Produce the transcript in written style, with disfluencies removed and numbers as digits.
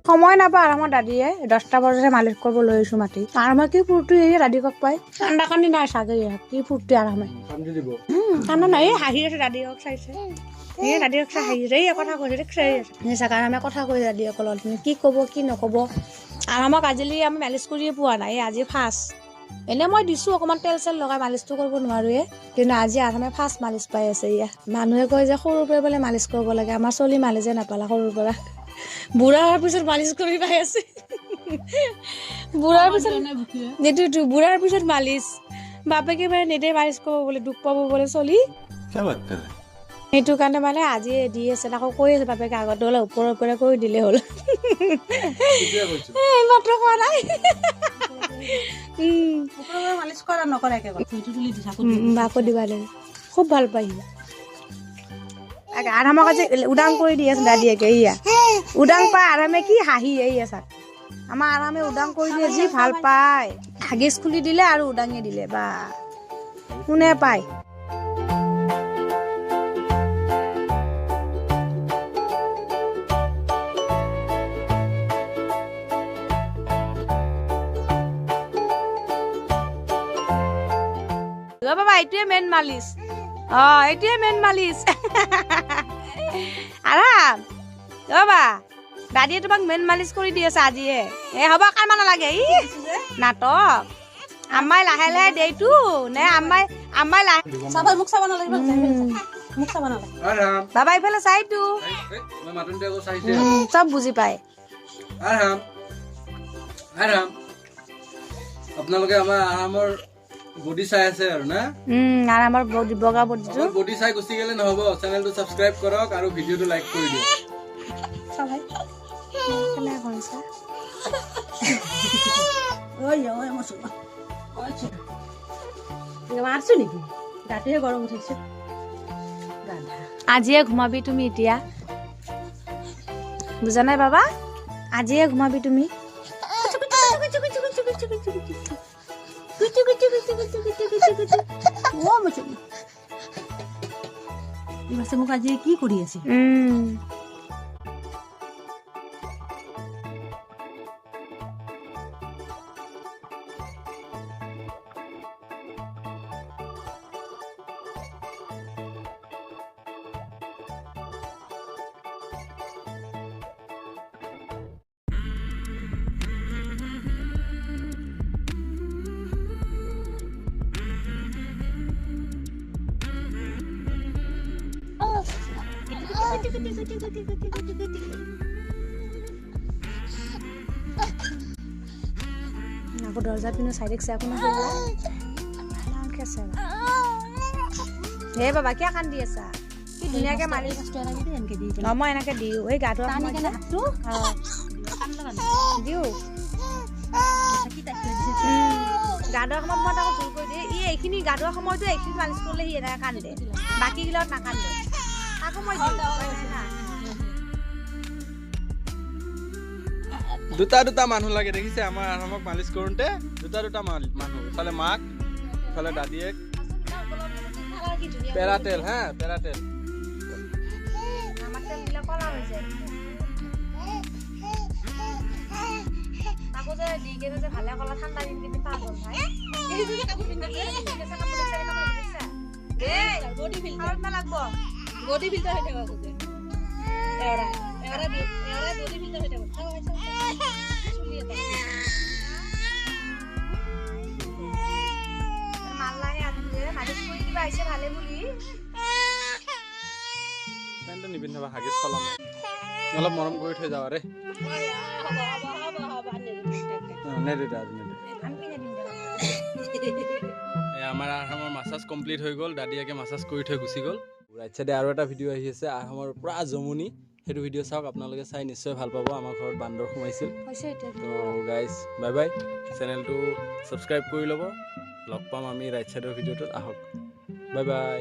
সময় নাপায় আমার দাদিয়ে 10টা বজাতে মালিশ করব লৈ আছো মাটি আর আমার কি ফুর্তি এই দাদি কক পাই ঠান্ডা কান্দি নাই সাগে কি ফুর্তি আর আমি ঠান্ডা নাই হাঁহি আছে দাদি কক চাইছে এই দাদি কক হাঁহি এই কথা কৈছে দেখছে নিচাকার আমি কথা কৈ দাদি অকলত কি কব কি নকব আর আমাক আজিলি আমি মালিশ কৰিয়ে পোৱা নাই আজি ফাৰ্ষ্ট এনে মই দিছো অকমান তেল চেল লগাই মালিশটো কৰিব নোৱাৰোৱে কিন্তু আজি আৰামে ফাৰ্ষ্ট মালিশ পাই আছে ইয়া মানুহে কয় যে সৰুৰ পৰা বোলে মালিশ কৰিব লাগে আমাৰ চলি মালিশে নাপালা সৰুৰ পৰা বুঢ়া হোৱাৰ পিছত মালিশ কৰি পাই আছে বুঢ়াৰ পিছত নেটু বুঢ়াৰ পিছত মালিশ বাপেকে মানে নেটে মালিশ কৰিব বোলে দুখ পাব বোলে চলি সেইটো কাৰণে মানে আজি দি আছে আকৌ কৈ আছে বাপেকে আগত হ'লে ওপৰৰ পৰা কৈ দিলে হ'ল মাত্ৰ কোৱা নাই মালিশ কৰা নকৰে বাকো দিবা লাগে খুব ভাল পাই আৰামক আজি উদাং কৰি দি আছে দাদিয়েকে ইয়া উদাং পাই আৰামে কি হাঁহি এই আছে আমাৰ আৰামে উদাং কৰি দিয়ে যি ভাল পায় হাগিজ খুলি দিলে আৰু উদাঙে দিলে বা কোনে পায় বাবা এইটোৱে মেইন মালিশ এইটোৱে মেইন মালিশ আৰাম বাবা দাদিয়ে তোমাক মেইন মালিশ কৰি দি আছে আজিয়ে হ'ব কাম নালাগে ই নাটক আমাই লাহে লাহে দেইটো নে আমাই লাহে চাবাই মুখ চাবা নালাগিব মুখ চাবা নালাগিব বাবা ইফালে চাইটো চব বুজি পায় আপোনালোকে আমাৰ আৰামৰ বডি চাই আছে আৰু না আর আমার বডি বগা বডিটো বডি চাই গুচি গেলে নহব চেনেলটো সাবস্ক্রাইব কৰক আৰু ভিডিওটো লাইক কৰি দিয়ক সবাই কেনে কৰিছা ওই মছু মারছো নেকি গাটিয়ে গরম উঠেছে আজিয়ে ঘুমাবি তুমি এতিয়া বুজা নাই বাবা আজিয়ে ঘুমাবি তুমি মোক আজি কি কৰি আছে aku দরজা পিনে সাইডে সে aku নাকি কেছে হে বাবা কি কান্দি আছা কি ধুনিয়াকে মালি মই এনেকে দিও এই গাটো দিও গাডৰ সময়ত মই তাক জোৰ কৰি দিয়ে ই এইখিনি গাডৰ সময়তো এইখিনি মালিশ কৰিলে সি এনেকে কান্দে বাকী গিলত নাকান্দে তাকো মই দুটা মানুহ লাগে দেখিছে আমাৰ আৰামক মালিশ কৰোঁতে দুটা মানুহ ইফালে মাক ইফালে দাদিয়েক পেৰাটেল হা পেৰাটেল আমার তেল দিলে কলা হৈ যায় তাকো যে দি গেছে যে ভালে কলা ঠান্ডা দিন কিন্তু পাগল ভাই এই যে কাপড় পিন্ধা আছে কাপড় দিছে কাপড় দিছে এই বডি ফিল্টার না লাগবো বডি ফিল্টার হইতে হবে এরা বডি ফিল্টার হইতে হবে মাল্লাহে আনলে মালিশ কৰি দিবা আইছে ভালে বুলি পেণ্টটো নিপিন্ধাবা হাগিছ খলাম অলপ মৰম কৰি থৈ যাওঁ ৰে আমাৰ আৰামৰ মাছাজ কমপ্লিট হৈ গ'ল দাদিয়াকে মাছাজ কৰি থৈ গুচি গ'ল ৰাইট চাইডে আৰু এটা ভিডিঅ' আহি আছে আৰামৰ পুৰা জমনি সেইটো ভিডিঅ' চাওক আপোনালোকে চাই নিশ্চয় ভাল পাব আমাৰ ঘৰত বান্দৰ সোমাইছিল তো গাইজ বাই বাই চেনেলটো ছাবস্ক্ৰাইব কৰি ল'ব লগ পাম আমি ৰাইট চাইডৰ ভিডিঅ'টোত আহক বাই বাই